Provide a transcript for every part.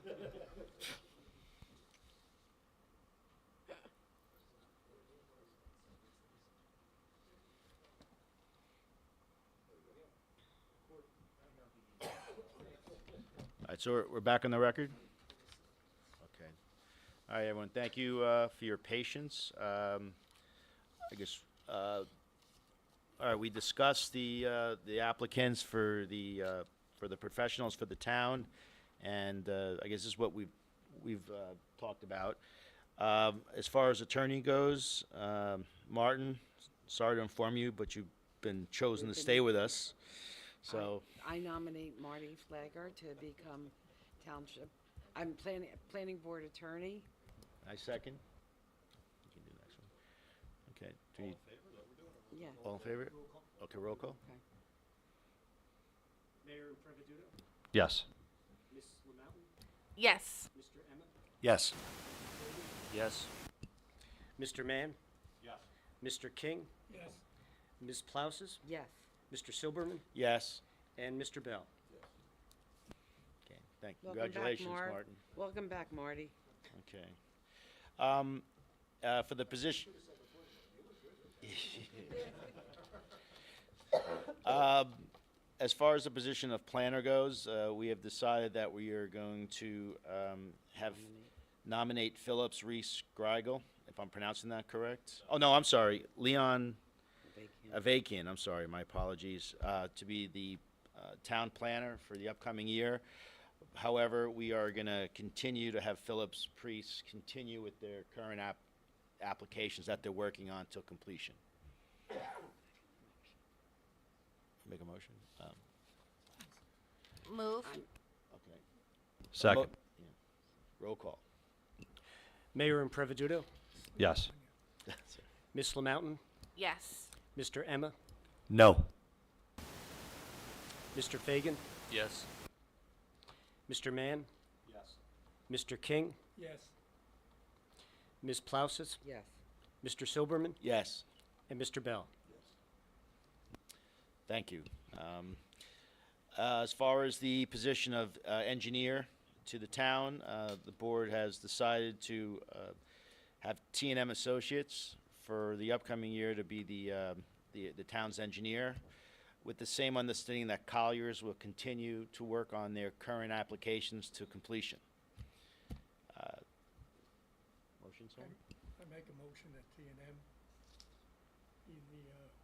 All right, so we're back on the record? Okay. All right, everyone, thank you for your patience. I guess, all right, we discussed the applicants for the professionals for the town, and I guess this is what we've talked about. As far as attorney goes, Martin, sorry to inform you, but you've been chosen to stay with us. So I nominate Marty Flagger to become township, I'm planning board attorney. I second. You can do the next one. Okay. Do you, Yeah. all in favor? Okay, roll call. Okay. Mayor Preveduto, Yes. Ms. LaMountain, Yes. Mr. Emma, Yes. Yes. Mr. Mann, Yes. Mr. King, Yes. Ms. Plouses, Yes. Mr. Silberman, Yes. and Mr. Bell. Okay. Thank you. Welcome back, Congratulations, Mark. Martin. Welcome back, Marty. Okay. For the position. As far as the position of planner goes, we have decided that we are going to nominate Phillips Reese Greigel, if I'm pronouncing that correct. Oh, no, I'm sorry, Leon Avakian, I'm sorry, my apologies, to be the town planner for the upcoming year. However, we are going to continue to have Phillips Reese continue with their current applications that they're working on till completion. Make a motion? Move. Okay. Second. Yeah. Roll call. Mayor Preveduto, Yes. That's it. Ms. LaMountain, Yes. Mr. Emma, No. Mr. Fagan, Yes. Mr. Mann, Yes. Mr. King, Yes. Ms. Plouses, Yes. Mr. Silberman, Yes. and Mr. Bell. Thank you. As far as the position of engineer to the town, the board has decided to have T&M Associates for the upcoming year to be the town's engineer, with the same understanding that Colliers will continue to work on their current applications to completion. Motion, sir? I make a motion that T&M be the,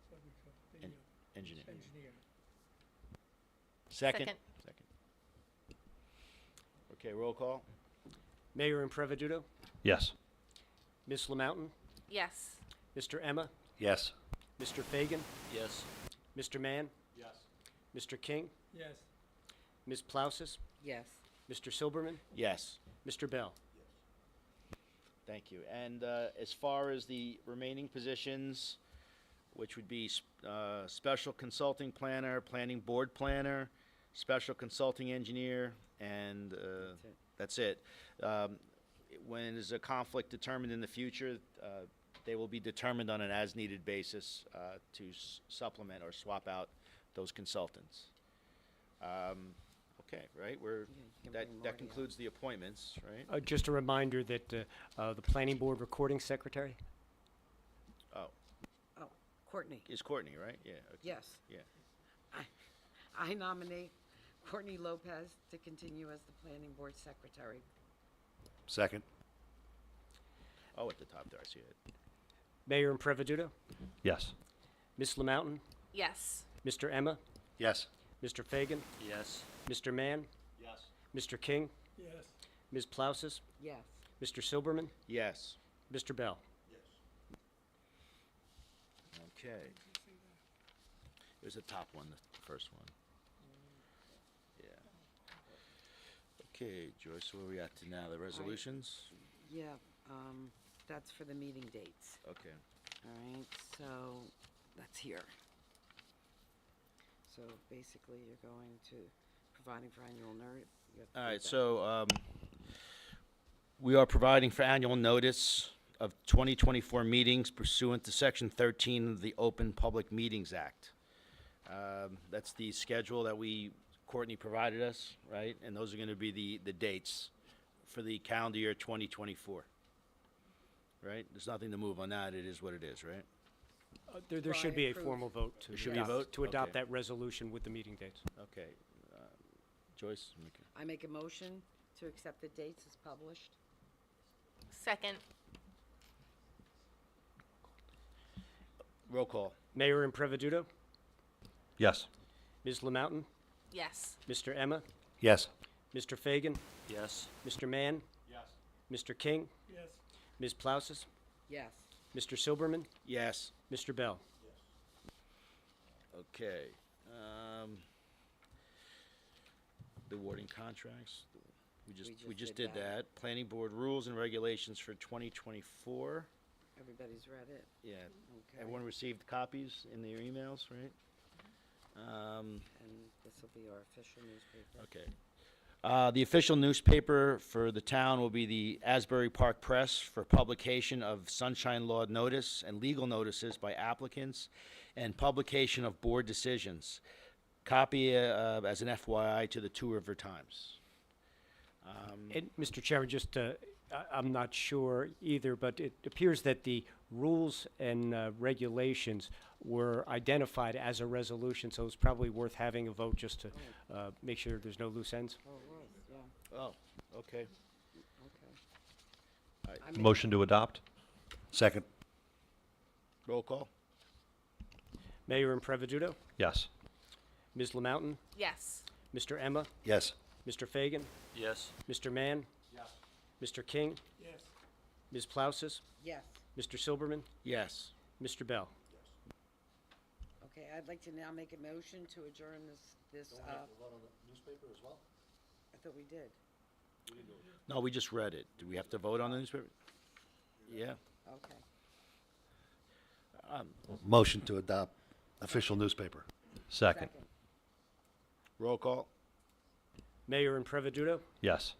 what we call, the Engineer. engineer. Second? Second. Second. Okay, roll call. Mayor Preveduto, Yes. Ms. LaMountain, Yes. Mr. Emma, Yes. Mr. Fagan, Yes. Mr. Mann, Yes. Mr. King, Yes. Ms. Plouses, Yes. Mr. Silberman, Yes. Mr. Bell. Thank you. And as far as the remaining positions, which would be special consulting planner, planning board planner, special consulting engineer, and that's it. When there's a conflict determined in the future, they will be determined on an as-needed basis to supplement or swap out those consultants. Okay, right? You can bring That Marty up. concludes the appointments, right? Just a reminder that the planning board recording secretary, Oh, Oh, Courtney. is Courtney, right? Yeah. Okay. Yes. Yeah. I nominate Courtney Lopez to continue as the planning board secretary. Second. Oh, at the top there, I see it. Mayor Preveduto, Yes. Ms. LaMountain, Yes. Mr. Emma, Yes. Mr. Fagan, Yes. Mr. Mann, Yes. Mr. King, Yes. Ms. Plouses, Yes. Mr. Silberman, Yes. Mr. Bell. Okay. It was the top one, the first one. Yeah. Okay, Joyce, where are we at to now? The resolutions? Yeah, that's for the meeting dates. Okay. All right, so that's here. So basically, you're going to providing for annual notice. All right, so we are providing for annual notice of 2024 meetings pursuant to Section 13 of the Open Public Meetings Act. That's the schedule that Courtney provided us, right? And those are going to be the dates for the calendar year 2024. Right? There's nothing to move on that. It is what it is, right? There should be a Approve. formal vote to There should be a adopt- vote? to adopt Okay. that resolution with the meeting dates. Okay. Joyce? I make a motion to accept the dates as published. Second. Roll call. Mayor Impreviduto, Yes. Ms. Lamountain, Yes. Mr. Emma, Yes. Mr. Fagan, Yes. Mr. Mann, Yes. Mr. King, Yes. Ms. Plouses, Yes. Mr. Silberman, Yes. Mr. Bell. Okay. The awarding contracts. We just did that. Planning board rules and regulations for 2024. Everybody's read it. Yeah. Okay. Everyone received copies in their emails, right? And this will be our official newspaper. Okay. The official newspaper for the town will be the Asbury Park Press for publication of sunshine law notice and legal notices by applicants and publication of board decisions. Copy as an FYI to the Two River Times. And, Mr. Chairman, just, I'm not sure either, but it appears that the rules and regulations were identified as a resolution, so it's probably worth having a vote just to make sure there's no loose ends. Oh, it was, yeah, Oh, okay. okay. I make- Motion to adopt? Second. Roll call? Mayor Impreviduto, Yes. Ms. Lamountain, Yes. Mr. Emma, Yes. Mr. Fagan, Yes. Mr. Mann, Mr. King, Yes. Ms. Plouses, Yes. Mr. Silberman, Yes. Mr. Bell. Okay, I'd like to now make a motion to adjourn this, I thought we did. No, we just read it. Do we have to vote on the newspaper? Yeah. Okay. Motion to adopt official newspaper. Second. Roll call? Mayor Impreviduto, Yes.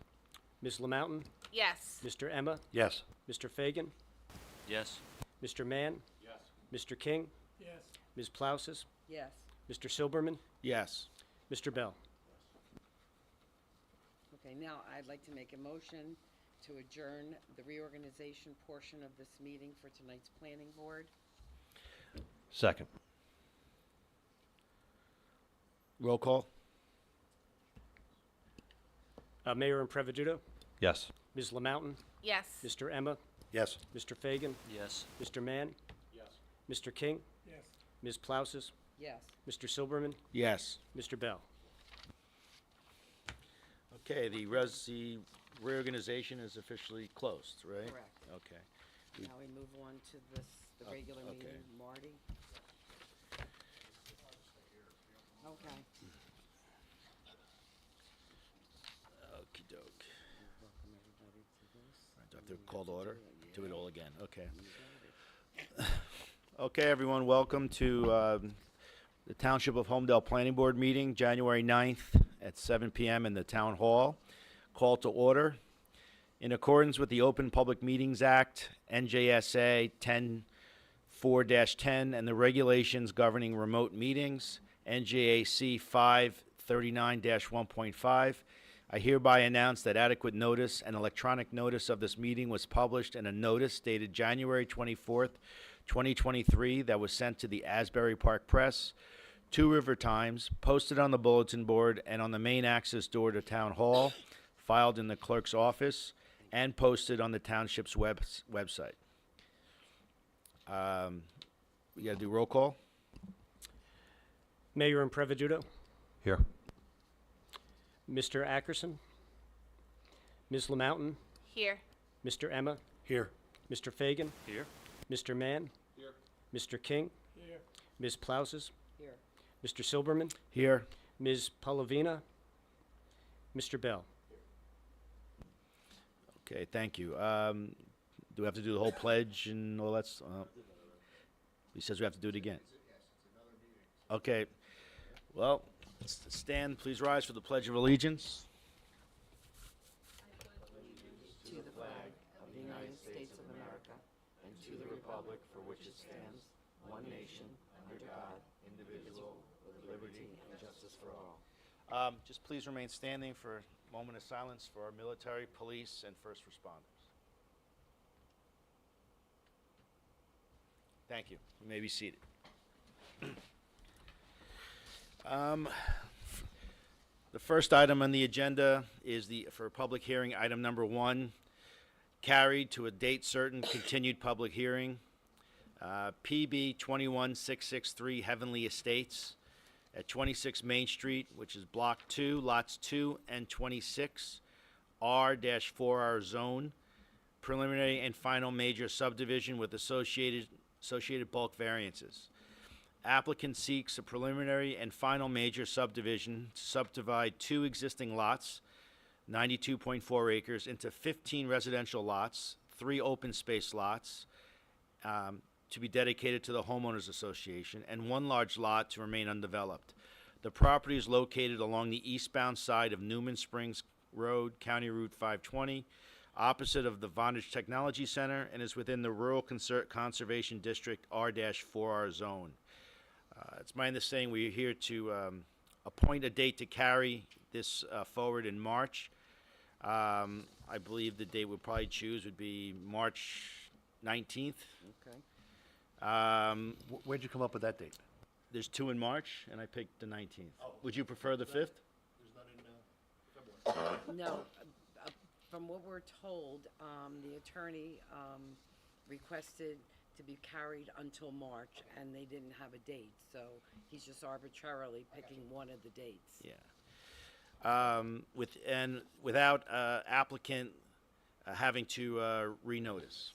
Ms. Lamountain, Yes. Mr. Emma, Yes. Mr. Fagan, Yes. Mr. Mann, Mr. King, Yes. Ms. Plouses, Yes. Mr. Silberman, Yes. Mr. Bell. Okay, now I'd like to make a motion to adjourn the reorganization portion of this meeting for tonight's planning board. Second. Roll call? Mayor Impreviduto, Yes. Ms. Lamountain, Yes. Mr. Emma, Yes. Mr. Fagan, Yes. Mr. Mann, Mr. King, Yes. Ms. Plouses, Yes. Mr. Silberman, Yes. Mr. Bell. Okay, the reorganization is officially closed, right? Correct. Okay. Now we move on to the regular okay. meeting. Marty? Okay. Okey doke. Welcome everybody to this. Do I have to call to order? Do it all again, okay. Okay, everyone, welcome to the Township of Holmdel Planning Board meeting, January 9th at 7 PM in the Town Hall. Call to order. In accordance with the Open Public Meetings Act, NJSA 10-4-10, and the regulations governing remote meetings, NJAC 539-1.5, I hereby announce that adequate notice and electronic notice of this meeting was published in a notice dated January 24th, 2023, that was sent to the Asbury Park Press, Two River Times, posted on the bulletin board and on the main access door to Town Hall, filed in the clerk's office, and posted on the township's website. We gotta do roll call? Mayor Impreviduto, Here. Mr. Ackerson, Ms. Lamountain, Here. Mr. Emma, Here. Mr. Fagan, Here. Mr. Mann, Mr. King, Here. Ms. Plouses, Here. Mr. Silberman, Here. Ms. Palavina, Mr. Bell. Okay, thank you. Do we have to do the whole pledge and all that? He says we have to do it again. Okay, well, let's stand, please rise for the Pledge of Allegiance. To the flag of the United States of America and to the republic for which it stands, one nation, under God, indivisible, with liberty and justice for all. Just please remain standing for moment of silence for our military, police, and first responders. Thank you. You may be seated. The first item on the agenda is for public hearing, item number 1, carried to a date certain, continued public hearing. PB 21663 Heavenly Estates at 26 Main Street, which is Block 2, Lots 2 and 26, R-4R zone, preliminary and final major subdivision with associated bulk variances. Applicant seeks a preliminary and final major subdivision to subdivide 2 existing lots, 92.4 acres, into 15 residential lots, 3 open space lots, to be dedicated to the homeowners association, and 1 large lot to remain undeveloped. The property is located along the eastbound side of Newman Springs Road, County Route 520, opposite of the Vonage Technology Center, and is within the Rural Conservation District R-4R zone. It's my understanding we are here to appoint a date to carry this forward in March. I believe the date we'll probably choose would be March 19th. Okay. Where'd you come up with that date? There's 2 in March, and I picked the 19th. Would you prefer the 5th? No, from what we're told, the attorney requested to be carried until March, and they didn't have a date, so he's just arbitrarily picking one of the dates. Yeah. Without applicant having to renotice.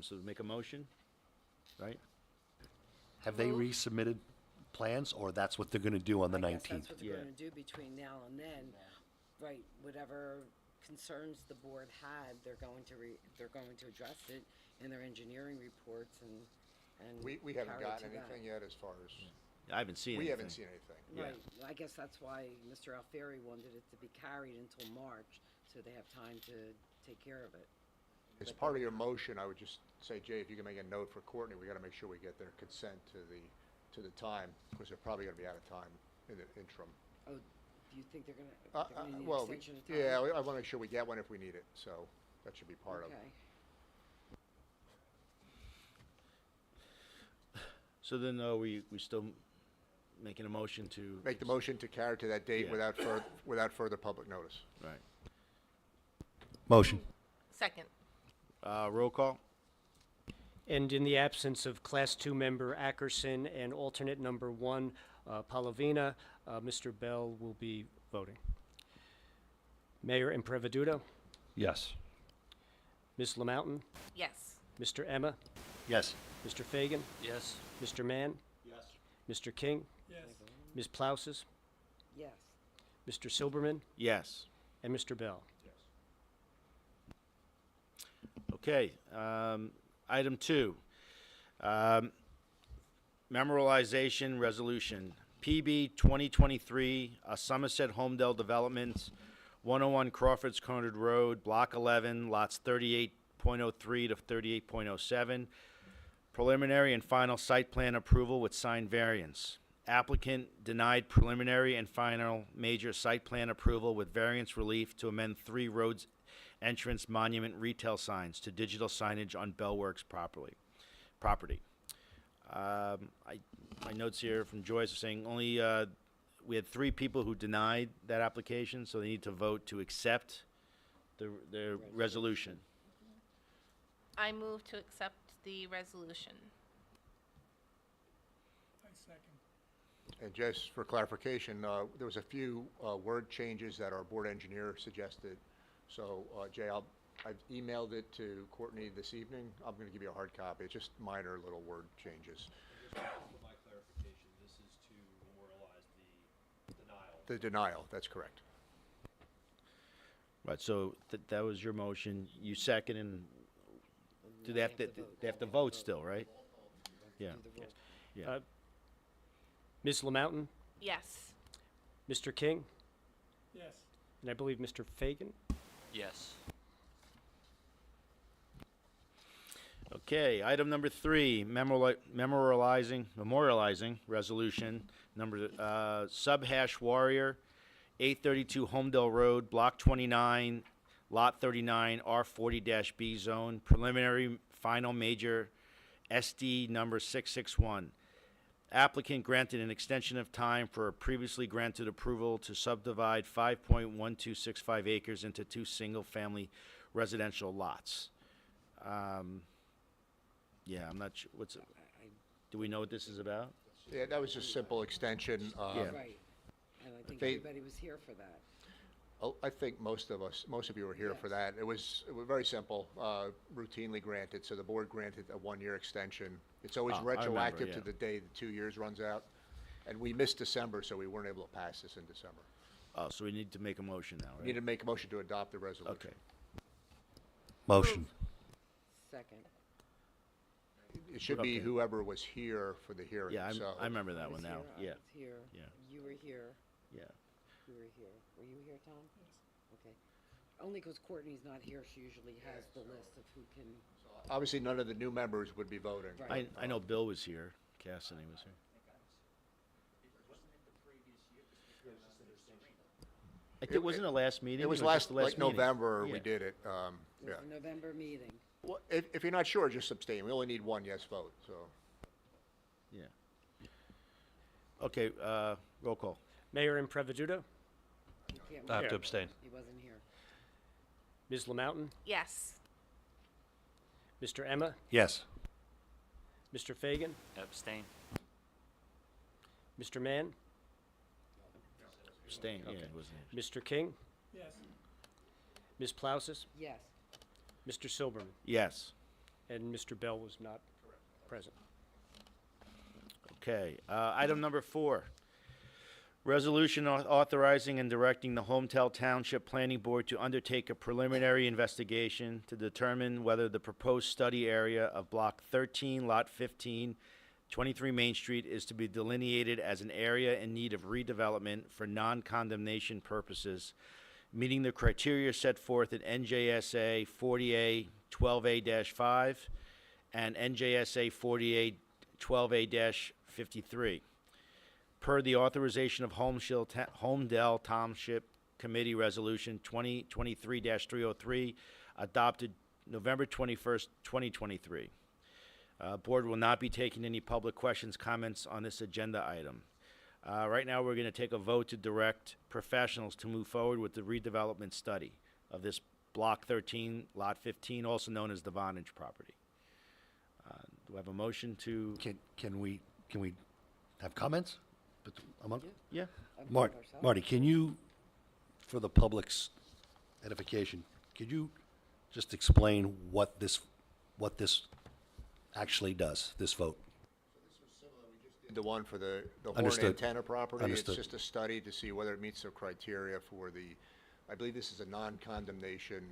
So make a motion, right? Have they resubmitted plans, or that's what they're gonna do on the I guess 19th? that's what they're Yeah. gonna do between now and then, right, whatever concerns the board had, they're going to address it in their engineering reports and We haven't carry it gotten to that. anything yet as far as, I haven't seen we anything. haven't seen anything. Yeah. Right, I guess that's why Mr. Alfieri wanted it to be carried until March, so they have time to take care of it. As part of your motion, I would just say, Jay, if you can make a note for Courtney, we gotta make sure we get their consent to the time, because they're probably gonna be out of time in the interim. Oh, do you think they're gonna need an Well, extension of time? yeah, I wanna make sure we get one if we need it, so that should be part of it. Okay, So then, we still making a motion to? Make the motion to carry to that date Yeah. without further public notice. Right. Motion. Second. Roll call? And in the absence of Class 2 member Ackerson and alternate number 1, Palavina, Mr. Bell will be voting. Mayor Impreveduto, Yes. Ms. LaMountain, Yes. Mr. Emma, Yes. Mr. Fagan, Yes. Mr. Mann, Yes. Mr. King, Yes, Ms. Plouses, yes, Mr. Silberman, Yes. and Mr. Bell. Okay, item 2. Memorialization resolution, PB 2023, Somerset Holmdel Development, 101 Crawford's Cornered Road, Block 11, lots 38.03 to 38.07. Preliminary and final site plan approval with signed variance. Applicant denied preliminary and final major site plan approval with variance relief to amend 3 roads entrance monument retail signs to digital signage on Bellworks property. My notes here from Joyce are saying only, we had 3 people who denied that application, so they need to vote to accept the resolution. I move to accept the resolution. I second. And just for clarification, there was a few word changes that our board engineer suggested. So, Jay, I've emailed it to Courtney this evening. I'm gonna give you a hard copy. It's just minor little word changes. For my clarification, this is to memorialize the denial. The denial, that's correct. Right, so that was your motion. You second, and do they have to, vote. they have to vote still, right? Yeah. do the roll. Yeah. Ms. LaMountain, Yes. Mr. King, Yes, and I believe Mr. Fagan. Yes. Okay, item number 3, memorializing resolution number, Subhash Warrior, 832 Holmdel Road, Block 29, Lot 39, R40-B zone, preliminary final major SD number 661. Applicant granted an extension of time for a previously granted approval to subdivide 5.1265 acres into 2 single-family residential lots. Yeah, I'm not sure, do we know what this is about? Yeah, that was just simple extension. Yeah. Right. And I think They- everybody was here for that. I think most of you were here for that. It was very simple, routinely granted, so the board granted a 1-year extension. It's always Oh, I remember, retroactive to yeah. the day the 2 years runs out. And we missed December, so we weren't able to pass this in December. Oh, so we need to make a motion now, We need right? to make a motion to adopt the resolution. Okay. Motion. Second. It should be Okay. whoever was here for the hearing, Yeah, so. I remember that I one was now, here, yeah, I was here. yeah. You were here. yeah. You were here. Were you here, Tom? Okay. Only because Courtney's not here, she usually has the list of who can, Obviously, none of the new members would be voting. Right. I know Bill was here, Cassidy was here. Wasn't the last meeting? It was just last, the like meeting. November, we Yeah. did it, it was yeah. the November meeting. Well, if you're not sure, just abstain. We only need 1 yes vote, so. Yeah. Okay, roll call. Mayor Impreviduto, You can't I have vote. to abstain. He wasn't here. Ms. Lamountain, Yes. Mr. Emma, Yes. Mr. Fagan, Abstain. Mr. Mann, Abstain, yeah, it wasn't here. Mr. King, Yes. Ms. Plausis, Yes. Mr. Silberman, Yes. and Mr. Bell was not present. Okay, item number 4. Resolution authorizing and directing the Holmdel Township Planning Board to undertake a preliminary investigation to determine whether the proposed study area of Block 13, Lot 15, 23 Main Street is to be delineated as an area in need of redevelopment for non-condemnation purposes, meeting the criteria set forth in NJSA 40A 12A-5 and NJSA 40A 12A-53. Per the authorization of Holmdel Township Committee Resolution 2023-303, adopted November 21st, 2023. Board will not be taking any public questions, comments on this agenda item. Right now, we're going to take a vote to direct professionals to move forward with the redevelopment study of this Block 13, Lot 15, also known as the Vonage property. Do I have a motion to? Can we have comments? Yeah. Marty, can you, for the public's edification, could you just explain what this actually does, this vote? The one for the Horn Understood. antenna property. Understood. It's just a study to see whether it meets the criteria for the, I believe this is a non-condemnation,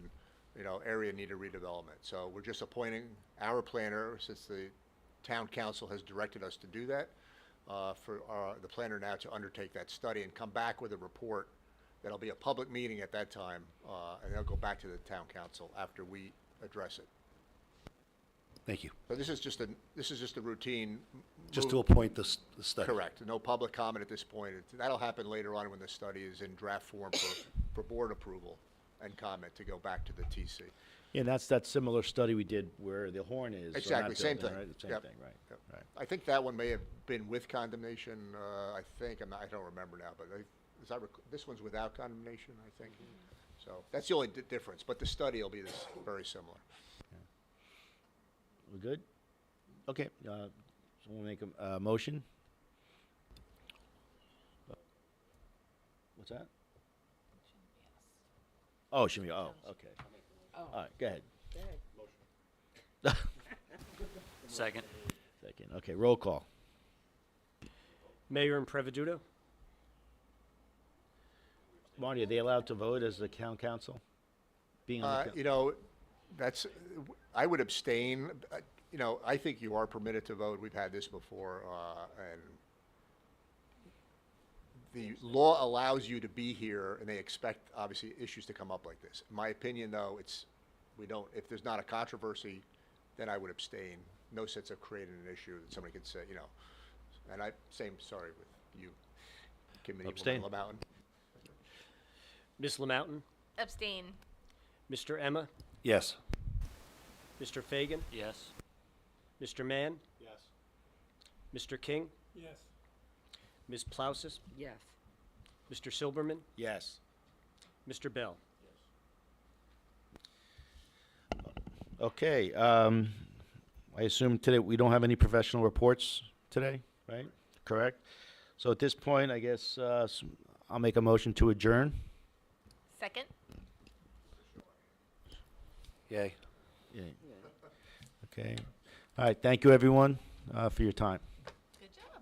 area in need of redevelopment. So we're just appointing our planner, since the town council has directed us to do that, for the planner now to undertake that study and come back with a report. That'll be a public meeting at that time, and they'll go back to the town council after we address it. Thank you. So this is just a routine. Just move- to appoint the study. Correct. No public comment at this point. That'll happen later on when the study is in draft form for board approval and comment to go back to the TC. Yeah, that's that similar study we did where the Horn is. on Exactly, that same building, thing. right? Same Yep. thing, right, Yep. right. I think that one may have been with condemnation, I think. I don't remember now, but this one's without condemnation, I think. So that's the only difference, but the study will be very similar. We good? Okay, someone make a motion? What's that? Oh, it should be, okay. Oh, All right, go ahead. go ahead. Second. Second, okay, roll call. Mayor Impreviduto, Marty, are they allowed to vote as the town council? Being on the, I would abstain. I think you are permitted to vote. We've had this before, and the law allows you to be here, and they expect, obviously, issues to come up like this. In my opinion, though, if there's not a controversy, then I would abstain. No sense of creating an issue that somebody could say, and sorry with you, Committeewoman Abstain. LaMountain. Ms. Lamountain, Abstain. Mr. Emma, Yes. Mr. Fagan, Yes. Mr. Mann, Yes. Mr. King, Yes. Ms. Plausis, Yes. Mr. Silberman, Yes. Mr. Bell. Okay, I assume today we don't have any professional reports today, right? Correct? So at this point, I guess, I'll make a motion to adjourn. Second? Yay. Yeah. Okay. All right, thank you, everyone, for your time. Good job.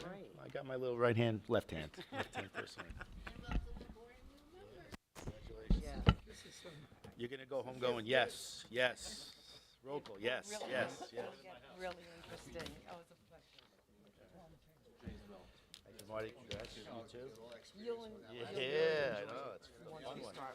All right. I got my little right hand, left hand. Left hand first hand. Yeah. You're gonna go home going, yes, yes. Roll call, yes, yes, yes. Really interesting. That was a pleasure. Thank you, Marty. Congrats. You too. You'll Yeah, I know, it's a fun one.